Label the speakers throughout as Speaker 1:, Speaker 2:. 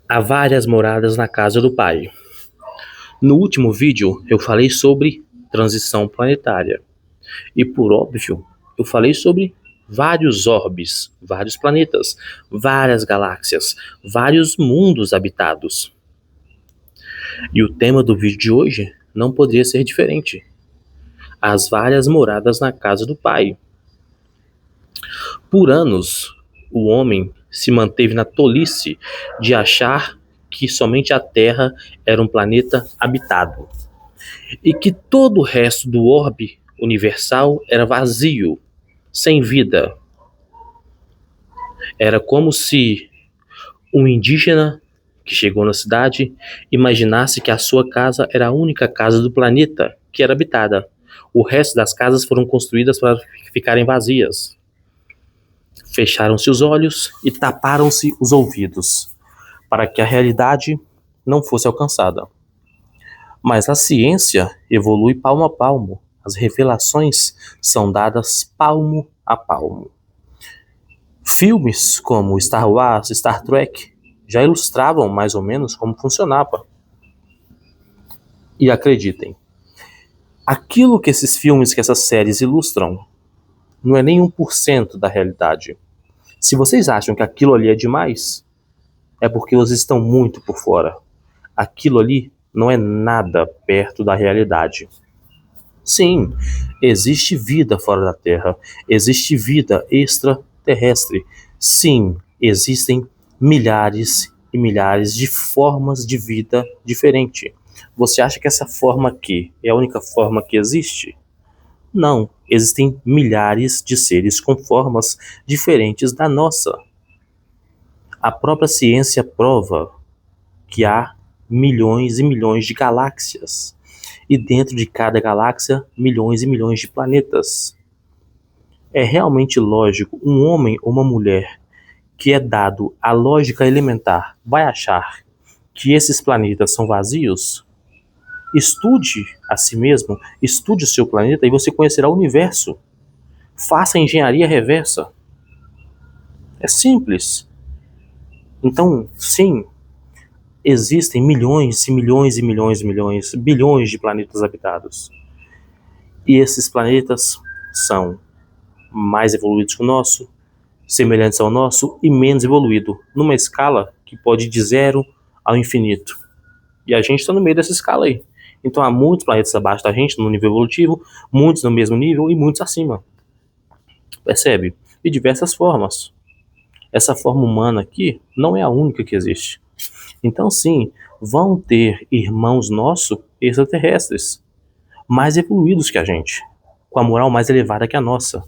Speaker 1: Há várias moradas na casa do Pai. No último vídeo, eu falei sobre transição planetária. E por óbvio, eu falei sobre vários orbes, vários planetas, várias galáxias, vários mundos habitados. E o tema do vídeo de hoje não poderia ser diferente. As várias moradas na casa do Pai. Por anos, o homem se manteve na tolice de achar que somente a Terra era um planeta habitado e que todo o resto do orbe universal era vazio, sem vida. Era como se um indígena que chegou na cidade imaginasse que a sua casa era a única casa do planeta que era habitada. O resto das casas foram construídas para ficarem vazias. Fecharam-se os olhos e taparam-se os ouvidos, para que a realidade não fosse alcançada. Mas a ciência evolui palmo a palmo, as revelações são dadas palmo a palmo. Filmes como Star Wars, Star Trek já ilustravam mais ou menos como funcionava. E acreditem, aquilo que esses filmes, que essas séries ilustram, não é nem 1% da realidade. Se vocês acham que aquilo ali é demais, é porque vocês estão muito por fora. Aquilo ali não é nada perto da realidade. Sim, existe vida fora da Terra, existe vida extraterrestre. Sim, existem milhares e milhares de formas de vida diferente. Você acha que essa forma aqui é a única forma que existe? Não, existem milhares de seres com formas diferentes da nossa. A própria ciência prova que há milhões e milhões de galáxias. E dentro de cada galáxia, milhões e milhões de planetas. É realmente lógico um homem ou uma mulher que é dado à lógica elementar vai achar que esses planetas são vazios? Estude a si mesmo, estude o seu planeta e você conhecerá o universo. Faça engenharia reversa. É simples. Então, sim, existem milhões e milhões e milhões e milhões, bilhões de planetas habitados. E esses planetas são mais evoluídos que o nosso, semelhantes ao nosso e menos evoluído, numa escala que pode ir de 0 ao infinito. E a gente está no meio dessa escala aí. Então há muitos planetas abaixo da gente no nível evolutivo, muitos no mesmo nível e muitos acima. Percebe? De diversas formas. Essa forma humana aqui não é a única que existe. Então sim, vão ter irmãos nossos extraterrestres, mais evoluídos que a gente, com a moral mais elevada que a nossa.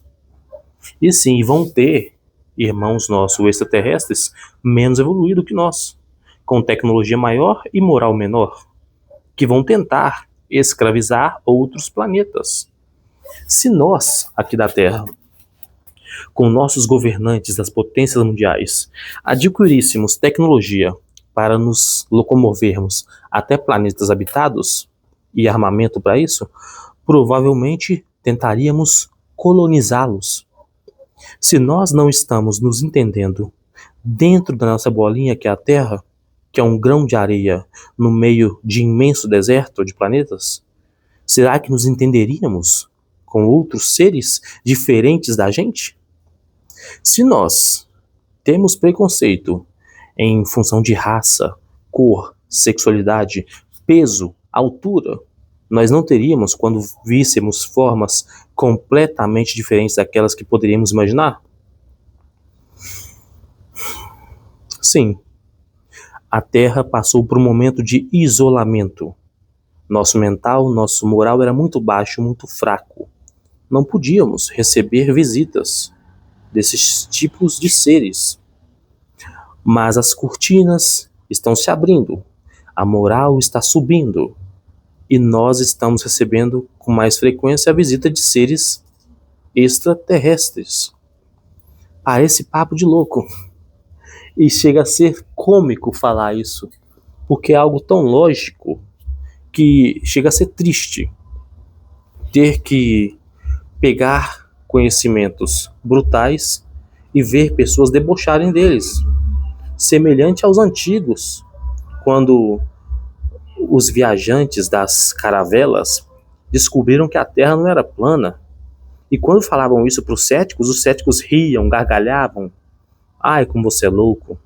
Speaker 1: E sim, vão ter irmãos nossos extraterrestres menos evoluídos que nós, com tecnologia maior e moral menor, que vão tentar escravizar outros planetas. Se nós, aqui da Terra, com nossos governantes das potências mundiais, adquiríssemos tecnologia para nos locomovermos até planetas habitados e armamento para isso, provavelmente tentaríamos colonizá-los. Se nós não estamos nos entendendo dentro da nossa bolinha que é a Terra, que é um grão de areia no meio de imenso deserto de planetas, será que nos entenderíamos com outros seres diferentes da gente? Se nós temos preconceito em função de raça, cor, sexualidade, peso, altura, nós não teríamos quando víssemos formas completamente diferentes daquelas que poderíamos imaginar? Sim, a Terra passou por um momento de isolamento. Nosso mental, nosso moral era muito baixo, muito fraco. Não podíamos receber visitas desses tipos de seres. Mas as cortinas estão se abrindo, a moral está subindo e nós estamos recebendo com mais frequência a visita de seres extraterrestres. Parece papo de louco e chega a ser cômico falar isso, porque é algo tão lógico que chega a ser triste ter que pegar conhecimentos brutais e ver pessoas debocharem deles. semelhante aos antigos, quando os viajantes das caravelas descobriram que a Terra não era plana. E quando falavam isso para os céticos riam, gargalhavam. Ai, como você é louco.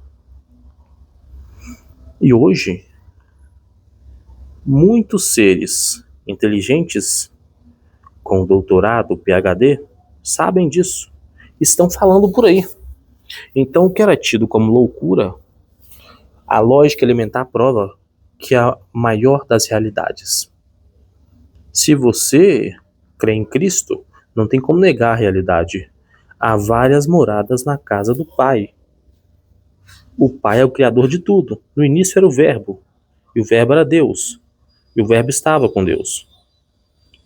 Speaker 1: E hoje, muitos seres inteligentes com doutorado, PhD, sabem disso. Estão falando por aí. Então, o que era tido como loucura, a lógica elementar prova que é a maior das realidades. Se você crê em Cristo, não tem como negar a realidade. Há várias moradas na casa do Pai. O Pai é o Criador de tudo. No início era o Verbo, e o Verbo era Deus, e o Verbo estava com Deus.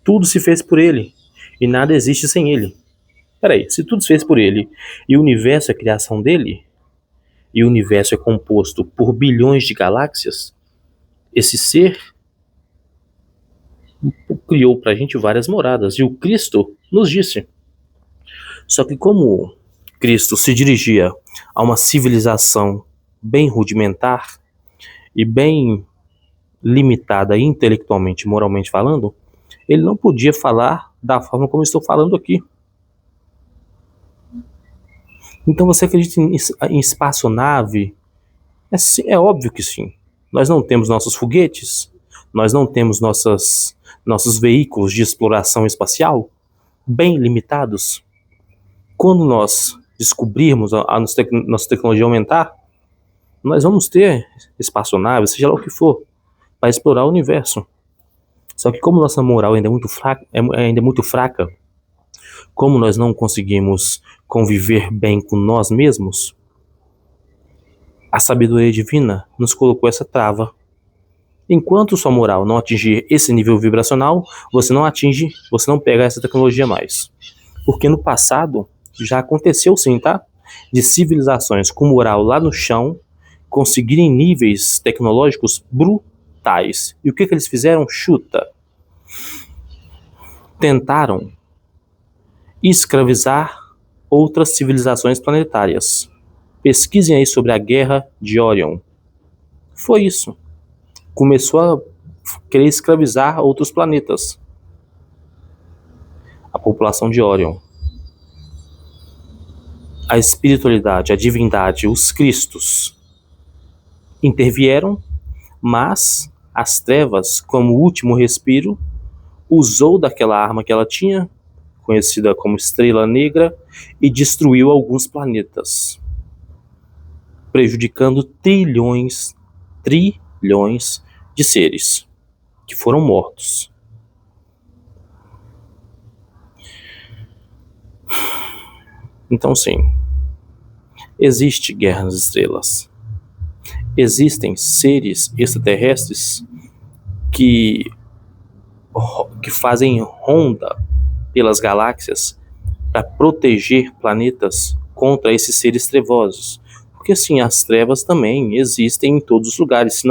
Speaker 1: Tudo se fez por Ele, e nada existe sem Ele. Peraí, se tudo se fez por Ele, e o universo é criação dele, e o universo é composto por bilhões de galáxias, esse ser criou pra gente várias moradas, e o Cristo nos disse. Só que como Cristo se dirigia a uma civilização bem rudimentar e bem limitada intelectualmente e moralmente falando, ele não podia falar da forma como estou falando aqui. Então você acredita em espaçonave? É óbvio que sim. Nós não temos nossos foguetes, nós não temos nossos veículos de exploração espacial bem limitados. Quando nós descobrirmos a nossa tecnologia aumentar, nós vamos ter espaçonaves, seja lá o que for, para explorar o universo. Só que como nossa moral ainda é muito fraca, como nós não conseguimos conviver bem com nós mesmos, a sabedoria divina nos colocou essa trava. Enquanto sua moral não atingir esse nível vibracional, você não pega essa tecnologia mais. Porque no passado já aconteceu sim, tá? De civilizações com moral lá no chão conseguirem níveis tecnológicos brutais. E o que eles fizeram? Chuta. Tentaram escravizar outras civilizações planetárias. Pesquisem aí sobre a Guerra de Orion. Foi isso. Começou a querer escravizar outros planetas. A população de Orion. A espiritualidade, a divindade, os cristos intervieram, mas as trevas, como último respiro, usou daquela arma que ela tinha, conhecida como Estrela Negra, e destruiu alguns planetas, prejudicando trilhões de seres que foram mortos. Então sim, existe guerra nas estrelas. Existem seres extraterrestres que fazem ronda pelas galáxias para proteger planetas contra esses seres trevosos. Porque sim, as trevas também existem em todos os lugares.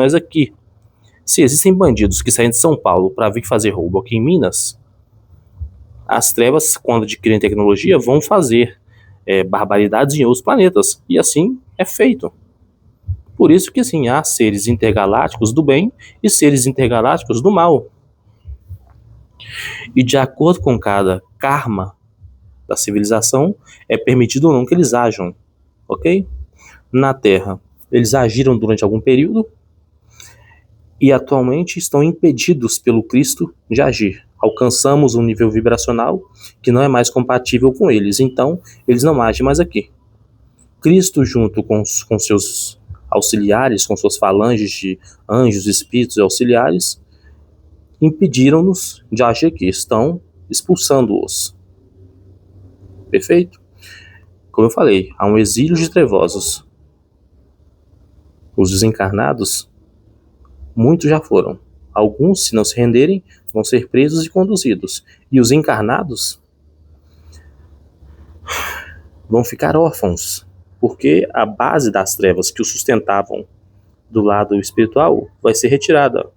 Speaker 1: Se existem bandidos que saem de São Paulo para vir fazer roubo aqui em Minas, as trevas, quando adquirem tecnologia, vão fazer barbaridades em outros planetas. E assim é feito. Por isso que sim, há seres intergalácticos do bem e seres intergalácticos do mal. E de acordo com cada karma da civilização, é permitido ou não que eles ajam, ok? Na Terra, eles agiram durante algum período e atualmente estão impedidos pelo Cristo de agir. Alcançamos um nível vibracional que não é mais compatível com eles, então eles não agem mais aqui. Cristo, junto com seus auxiliares, com suas falanges de anjos, espíritos e auxiliares, impediram-nos de agir aqui, estão expulsando-os. Perfeito? Como eu falei, há um exílio de trevosos. Os desencarnados, muitos já foram. Alguns, se não se renderem, vão ser presos e conduzidos. E os encarnados vão ficar órfãos, porque a base das trevas que os sustentavam do lado espiritual vai ser retirada.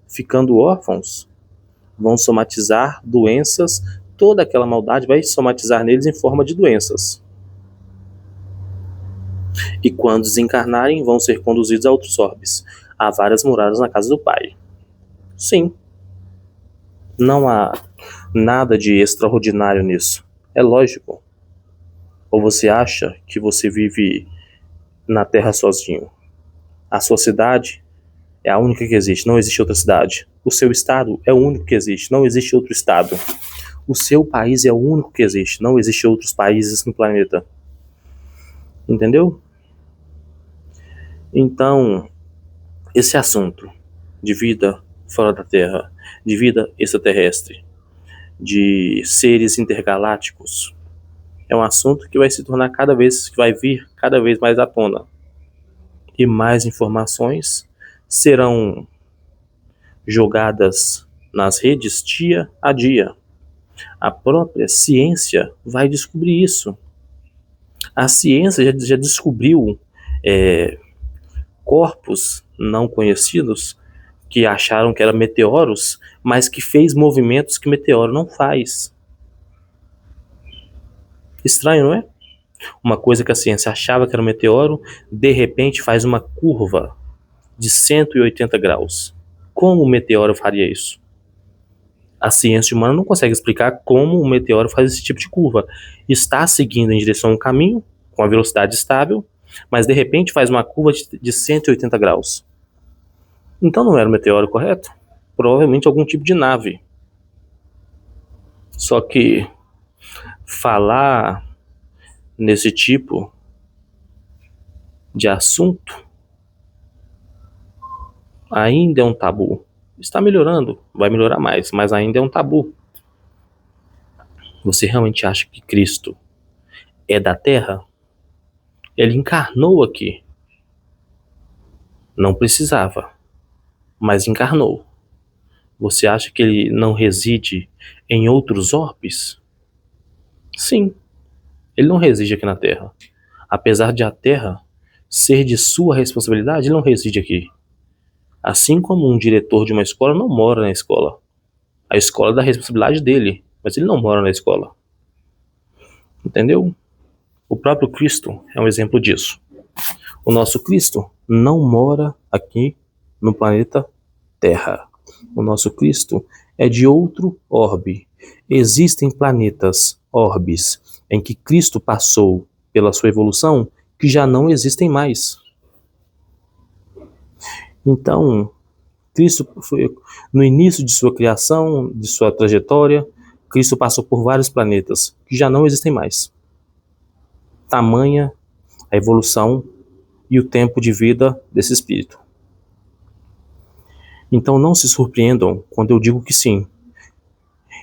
Speaker 1: Ficando órfãos, vão somatizar doenças, toda aquela maldade vai somatizar neles em forma de doenças. E quando desencarnarem, vão ser conduzidos a outros orbes. Há várias moradas na casa do Pai. Sim, não há nada de extraordinário nisso. É lógico. Ou você acha que você vive na Terra sozinho? A sua cidade é a única que existe, não existe outra cidade. O seu estado é o único que existe, não existe outro estado. O seu país é o único que existe, não existe outros países no planeta. Entendeu? Então, esse assunto de vida fora da Terra, de vida extraterrestre, de seres intergalácticos, é um assunto que vai se tornar que vai vir cada vez mais à tona. E mais informações serão jogadas nas redes dia a dia. A própria ciência vai descobrir isso. A ciência já descobriu corpos não conhecidos que acharam que eram meteoros, mas que fez movimentos que meteoro não faz. Estranho, não é? Uma coisa que a ciência achava que era um meteoro, de repente faz uma curva de 180 graus. Como o meteoro faria isso? A ciência humana não consegue explicar como um meteoro faz esse tipo de curva. Está seguindo em direção a um caminho, com a velocidade estável, mas de repente faz uma curva de 180 graus. Então não era um meteoro, correto? Provavelmente algum tipo de nave. Só que falar nesse tipo de assunto ainda é um tabu. Está melhorando, vai melhorar mais, mas ainda é um tabu. Você realmente acha que Cristo é da Terra? Ele encarnou aqui. Não precisava, mas encarnou. Você acha que ele não reside em outros orbes? Sim, ele não reside aqui na Terra. Apesar de a Terra ser de sua responsabilidade, ele não reside aqui. Assim como um diretor de uma escola não mora na escola. A escola é da responsabilidade dele, mas ele não mora na escola. Entendeu? O próprio Cristo é um exemplo disso. O nosso Cristo não mora aqui no planeta Terra. O nosso Cristo é de outro orbe. Existem planetas, orbes, em que Cristo passou pela sua evolução que já não existem mais. Então, Cristo foi no início de sua criação, de sua trajetória, Cristo passou por vários planetas que já não existem mais. Tamanha a evolução e o tempo de vida desse espírito. Então não se surpreendam quando eu digo que sim,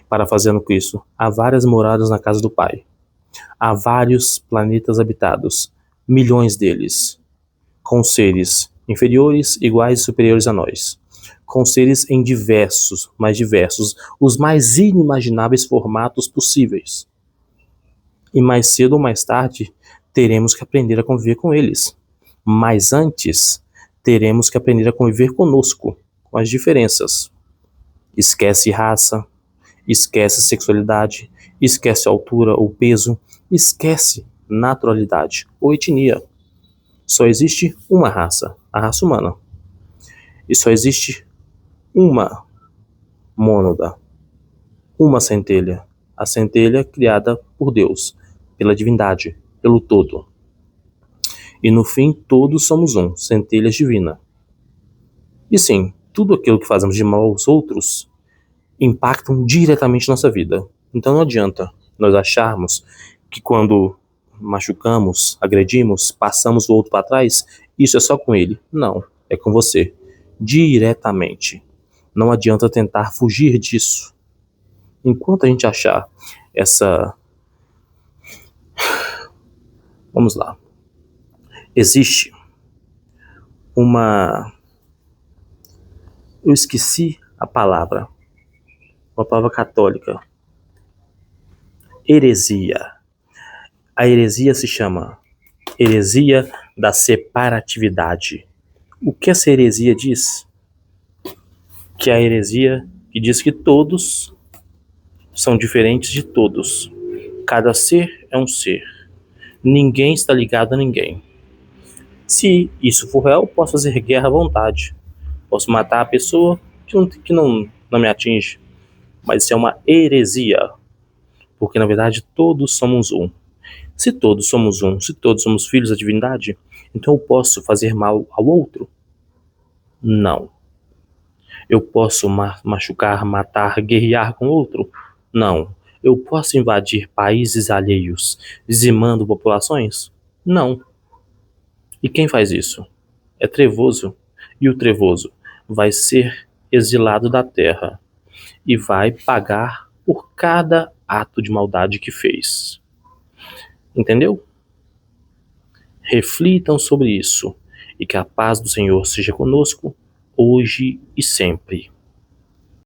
Speaker 1: parafraseando Cristo, há várias moradas na casa do Pai. Há vários planetas habitados, milhões deles, com seres inferiores, iguais e superiores a nós, com seres em diversos, mais diversos, os mais inimagináveis formatos possíveis. E mais cedo ou mais tarde, teremos que aprender a conviver com eles. Mas antes, teremos que aprender a conviver conosco, com as diferenças. Esquece raça, esquece sexualidade, esquece altura ou peso, esquece naturalidade ou etnia. Só existe uma raça, a raça humana. E só existe uma mônada, uma centelha, a centelha criada por Deus, pela divindade, pelo todo. E no fim, todos somos um, centelhas divina. E sim, tudo aquilo que fazemos de mal aos outros impactam diretamente nossa vida. Então não adianta nós acharmos que quando machucamos, agredimos, passamos o outro para trás, isso é só com ele. Não, é com você, diretamente. Não adianta tentar fugir disso. Enquanto a gente achar essa... Vamos lá. Existe uma... Eu esqueci a palavra. Uma palavra católica. Heresia. A heresia se chama heresia da separatividade. O que essa heresia diz? Que é a heresia que diz que todos são diferentes de todos. Cada ser é um ser. Ninguém está ligado a ninguém. Se isso for real, posso fazer guerra à vontade. Posso matar a pessoa que não me atinge. Mas isso é uma heresia, porque na verdade todos somos um. Se todos somos um, se todos somos filhos da divindade, então eu posso fazer mal ao outro? Não. Eu posso machucar, matar, guerrear com outro? Não. Eu posso invadir países alheios, dizimando populações? Não. E quem faz isso? É Trevoso. E o Trevoso vai ser exilado da terra e vai pagar por cada ato de maldade que fez. Entendeu? Reflitam sobre isso e que a paz do Senhor seja conosco, hoje e sempre.